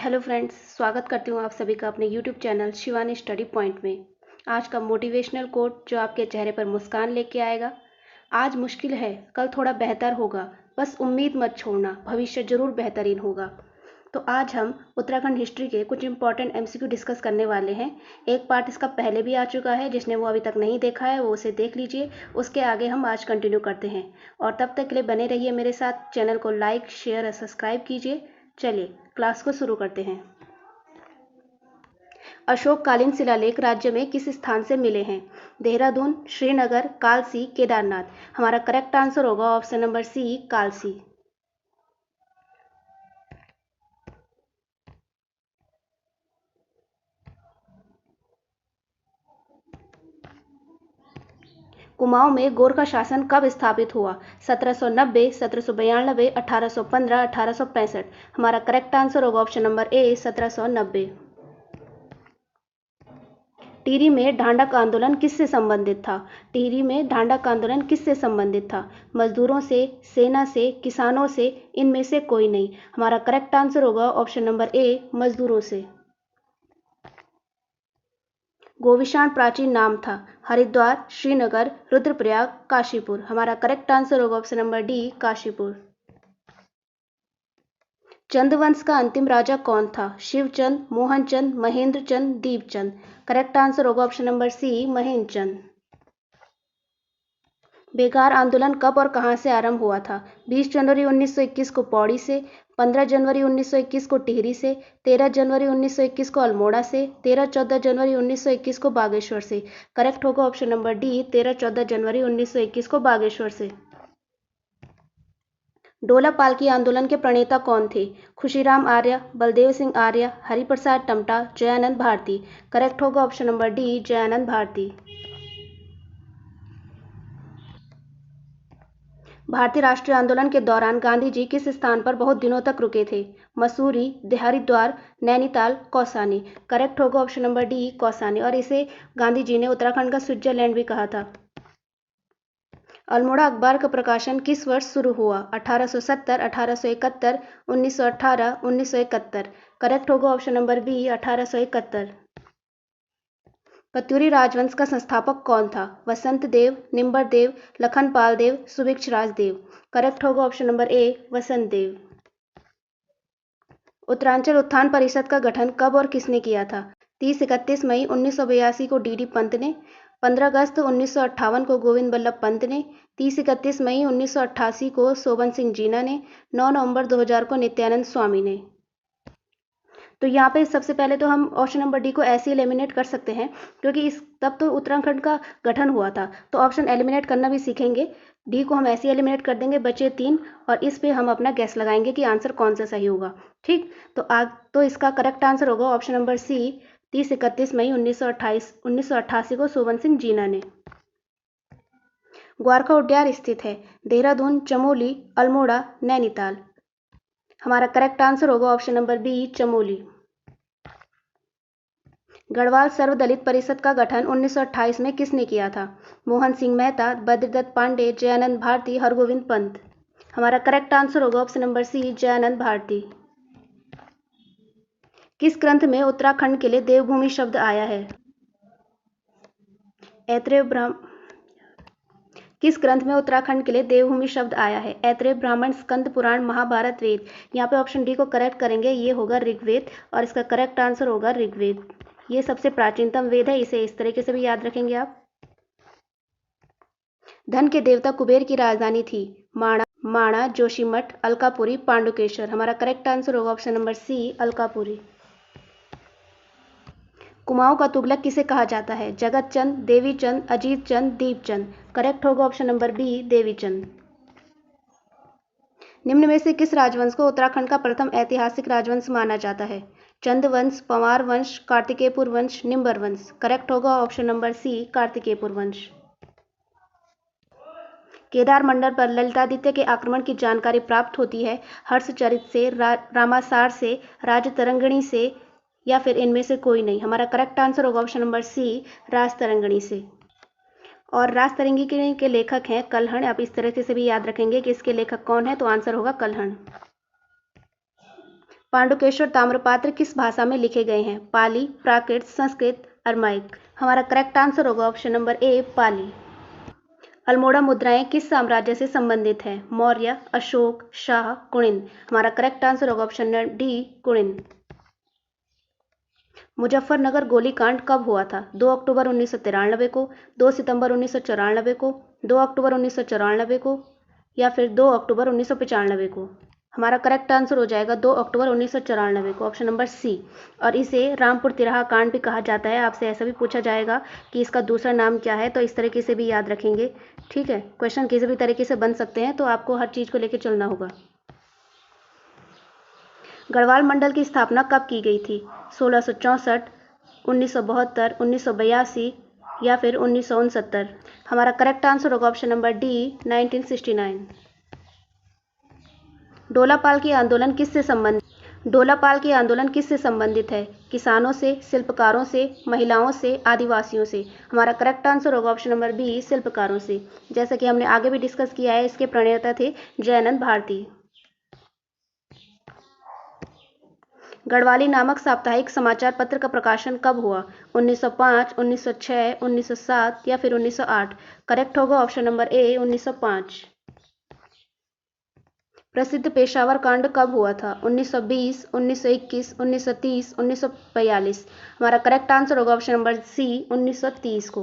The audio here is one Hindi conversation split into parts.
हेलो फ्रेंड्स, स्वागत करती हूँ आप सभी का अपने YouTube channel Shivani study point में। आज का मोटिवेशनल कोट जो आपके चेहरे पर मुस्कान लेके आएगा। आज मुश्किल है, कल थोड़ा बेहतर होगा, बस उम्मीद मत छोड़ना, भविष्य जरूर बेहतरीन होगा। तो आज हम उत्तराखंड हिस्ट्री के कुछ इंपॉर्टेंट एमसीक्यू डिस्कस करने वाले हैं। एक पार्ट इसका पहले भी आ चुका है, जिसने वो अभी तक नहीं देखा है वो उसे देख लीजिए। उसके आगे हम आज कंटिन्यू करते हैं और तब तक के लिए बने रहिए मेरे साथ। चैनल को लाइक, शेयर और सब्सक्राइब कीजिए। चलिए क्लास को शुरू करते हैं। अशोककालीन शिलालेख राज्य में किस स्थान से मिले हैं? देहरादून, श्रीनगर, कालसी, केदारनाथ। हमारा करेक्ट आंसर होगा option number C, Kalsi. Kumaon में गोरखा शासन कब स्थापित हुआ? 1790, 1792, 1815, 1865। हमारा करेक्ट आंसर होगा ऑप्शन नंबर ए, 1790। टिहरी में ढांढक आंदोलन किससे संबंधित था? टिहरी में ढांढक आंदोलन किससे संबंधित था? मजदूरों से, सेना से, किसानों से, इनमें से कोई नहीं। हमारा करेक्ट आंसर होगा ऑप्शन नंबर ए, मजदूरों से। गोविशाण प्राचीन नाम था? हरिद्वार, श्रीनगर, रुद्रप्रयाग, काशीपुर। हमारा करेक्ट आंसर होगा ऑप्शन नंबर डी, काशीपुर। चंदवंश का अंतिम राजा कौन था? शिवचंद, मोहनचंद, महेंद्रचंद, दीपचंद। करेक्ट आंसर होगा ऑप्शन नंबर सी, महेंद्रचंद। बेकार आंदोलन कब और कहां से आरंभ हुआ था? 20 जनवरी 1921 को पौड़ी से, 15 जनवरी 1921 को टिहरी से, 13 जनवरी 1921 को अल्मोड़ा से, 13-14 जनवरी 1921 को बागेश्वर से। करेक्ट होगा ऑप्शन नंबर डी, 13-14 जनवरी 1921 को बागेश्वर से। डोला पालकी आंदोलन के प्रणेता कौन थे? खुशीराम आर्य, बलदेव सिंह आर्य, हरिप्रसाद टमटा, जयानंद भारती। करेक्ट होगा option number D, Jayanand Bharti. भारतीय राष्ट्रीय आंदोलन के दौरान गांधी जी किस स्थान पर बहुत दिनों तक रुके थे? मसूरी, हरिद्वार, नैनीताल, कौसानी। करेक्ट होगा ऑप्शन नंबर डी, कौसानी। और इसे गांधी जी ने उत्तराखंड का स्विट्जरलैंड भी कहा था। अल्मोड़ा अखबार का प्रकाशन किस वर्ष शुरू हुआ? 1870, 1871, 1918, 1971। करेक्ट होगा ऑप्शन नंबर बी, 1871। पत्यूरी राजवंश का संस्थापक कौन था? वसंत देव, निम्बर देव, लखनपाल देव, सुभिक्षराज देव। करेक्ट होगा ऑप्शन नंबर ए, वसंत देव। उत्तरांचल उत्थान परिषद का गठन कब और किसने किया था? 30-31 मई 1982 को डीडी पंत ने, 15 अगस्त 1958 को गोविंद बल्लभ पंत ने, 30-31 मई 1988 को शोभन सिंह जीना ने, 9 नवंबर 2000 को नित्यानंद स्वामी ने। तो यहाँ पे सबसे पहले तो हम ऑप्शन नंबर डी को ऐसे एलिमिनेट कर सकते हैं, क्योंकि इस तब तो उत्तराखंड का गठन हुआ था, तो ऑप्शन एलिमिनेट करना भी सीखेंगे। डी को हम ऐसे एलिमिनेट कर देंगे, बचे 3, और इस पे हम अपना गैस लगाएंगे कि आंसर कौन सा सही होगा। ठीक, तो इसका करेक्ट आंसर होगा ऑप्शन नंबर सी, 30-31 मई 1988 को शोभन सिंह जीना ने। ग्वारखा उद्यान स्थित है? देहरादून, चमोली, अल्मोड़ा, नैनीताल। हमारा करेक्ट आंसर होगा option number B, Chamoli. Garhwal सर्वदलित परिषद का गठन 1928 में किसने किया था? मोहन सिंह मेहता, बद्रीदत्त पांडे, जयानंद भारती, हरगोविंद पंत। हमारा करेक्ट आंसर होगा option number C, Jayanand Bharti. किस ग्रंथ में उत्तराखंड के लिए देवभूमि शब्द आया है? ऐत्रेय ब्राह्मण। किस ग्रंथ में उत्तराखंड के लिए देवभूमि शब्द आया है? ऐत्रेय ब्राह्मण, स्कंद पुराण, महाभारत, वेद। यहाँ पे ऑप्शन डी को करेक्ट करेंगे, ये होगा ऋग्वेद, और इसका करेक्ट आंसर होगा ऋग्वेद। ये सबसे प्राचीनतम वेद है, इसे इस तरीके से भी याद रखेंगे आप। धन के देवता कुबेर की राजधानी थी? माणा, जोशीमठ, अलकापुरी, पांडुकेश्वर। हमारा करेक्ट आंसर होगा option number C, Alkapuri. Kumaon का तुगलक किसे कहा जाता है? जगत चंद, देवीचंद, अजीत चंद, दीपचंद। करेक्ट होगा ऑप्शन नंबर बी, देवीचंद। निम्न में से किस राजवंश को उत्तराखंड का प्रथम ऐतिहासिक राजवंश माना जाता है? चंद वंश, पंवार वंश, कार्तिकेयपुर वंश, निम्बर वंश। करेक्ट होगा ऑप्शन नंबर सी, कार्तिकेयपुर वंश। केदार मंडल पर ललितादित्य के आक्रमण की जानकारी प्राप्त होती है हर्षचरित से, रामासार से, राजतरंगिणी से, या फिर इनमें से कोई नहीं। हमारा करेक्ट आंसर होगा ऑप्शन नंबर सी, राजतरंगिणी से। और राजतरंगिणी के लेखक हैं कल्हण। आप इस तरह से भी याद रखेंगे कि इसके लेखक कौन है, तो आंसर होगा कल्हण। पांडुकेश्वर ताम्रपात्र किस भाषा में लिखे गए हैं? पाली, प्राकृत, संस्कृत, अरमाइक। हमारा करेक्ट आंसर होगा ऑप्शन नंबर ए, पाली। अल्मोड़ा मुद्राएं किस साम्राज्य से संबंधित हैं? मौर्य, अशोक, शाह, कुणिन। हमारा करेक्ट आंसर होगा ऑप्शन डी, कुणिन। मुजफ्फरनगर गोलीकांड कब हुआ था? 2 अक्टूबर 1993 को, 2 सितंबर 1994 को, 2 अक्टूबर 1994 को या फिर 2 अक्टूबर 1995 को। हमारा करेक्ट आंसर हो जाएगा 2 अक्टूबर 1994 को, ऑप्शन नंबर सी। और इसे रामपुर तिराहा कांड भी कहा जाता है। आपसे ऐसा भी पूछा जाएगा कि इसका दूसरा नाम क्या है, तो इस तरीके से भी याद रखेंगे। ठीक है, क्वेश्चन किसी भी तरीके से बन सकते हैं, तो आपको हर चीज़ को लेकर चलना होगा। गढ़वाल मंडल की स्थापना कब की गई थी? 1664, 1972, 1982 या फिर 1969। हमारा करेक्ट आंसर होगा ऑप्शन नंबर डी, 1969। डोलापाल की आंदोलन किससे संबंधित? डोलापाल की आंदोलन किससे संबंधित है? किसानों से, शिल्पकारों से, महिलाओं से, आदिवासियों से। हमारा करेक्ट आंसर होगा ऑप्शन नंबर बी, शिल्पकारों से। जैसा कि हमने आगे भी डिस्कस किया है, इसके प्रणेता थे जयानंद भारती। गढ़वाली नामक साप्ताहिक समाचार पत्र का प्रकाशन कब हुआ? 1905, 1906, 1907 या फिर 1908। करेक्ट होगा ऑप्शन नंबर ए, 1905। प्रसिद्ध पेशावर कांड कब हुआ था? 1920, 1921, 1930, 1942। हमारा करेक्ट आंसर होगा ऑप्शन नंबर सी, 1930 को।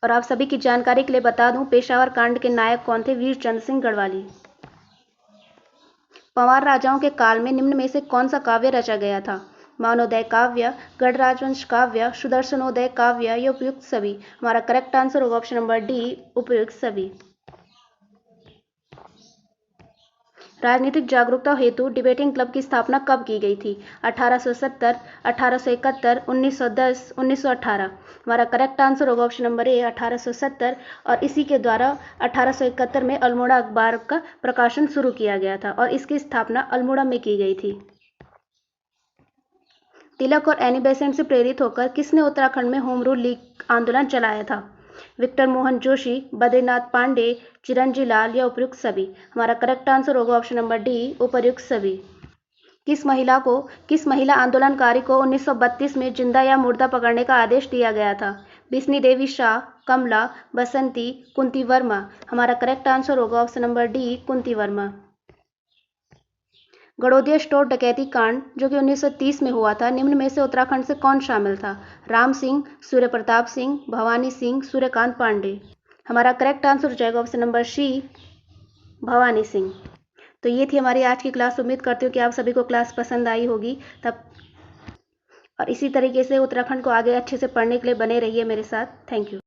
और आप सभी की जानकारी के लिए बता दूं, पेशावर कांड के नायक कौन थे? वीरचंद सिंह गढ़वाली। पंवार राजाओं के काल में निम्न में से कौन सा काव्य रचा गया था? मानवोदय काव्य, गढ़ राजवंश काव्य, सुदर्शनोदय काव्य या उपयुक्त सभी। हमारा करेक्ट आंसर होगा ऑप्शन नंबर डी, उपयुक्त सभी। राजनीतिक जागरूकता हेतु डिबेटिंग क्लब की स्थापना कब की गई थी? 1870, 1871, 1910, 1918। हमारा करेक्ट आंसर होगा ऑप्शन नंबर ए, 1870। और इसी के द्वारा 1871 में अल्मोड़ा अखबार का प्रकाशन शुरू किया गया था और इसकी स्थापना अल्मोड़ा में की गई थी। तिलक और एनी बेसेंट से प्रेरित होकर किसने उत्तराखंड में होम रूल लीग आंदोलन चलाया था? विक्टर मोहन जोशी, बद्रीनाथ पांडे, चिरंजी लाल या उपयुक्त सभी। हमारा करेक्ट आंसर होगा ऑप्शन नंबर डी, उपयुक्त सभी। किस महिला आंदोलनकारी को 1932 में जिंदा या मुर्दा पकड़ने का आदेश दिया गया था? बिस्नी देवी शाह, कमला, बसंती, कुंती वर्मा। हमारा करेक्ट आंसर होगा option number D, Kunti Verma. Gadodia store डकैती कांड जो कि 1930 में हुआ था, निम्न में से उत्तराखंड से कौन शामिल था? राम सिंह, सूर्य प्रताप सिंह, भवानी सिंह, सूर्यकांत पांडे। हमारा करेक्ट आंसर हो जाएगा option number C, Bhawani Singh. तो ये थी हमारी आज की क्लास। उम्मीद करती हूँ कि आप सभी को क्लास पसंद आई होगी। तब और इसी तरीके से उत्तराखंड को आगे अच्छे से पढ़ने के लिए बने रहिए मेरे साथ। Thank you.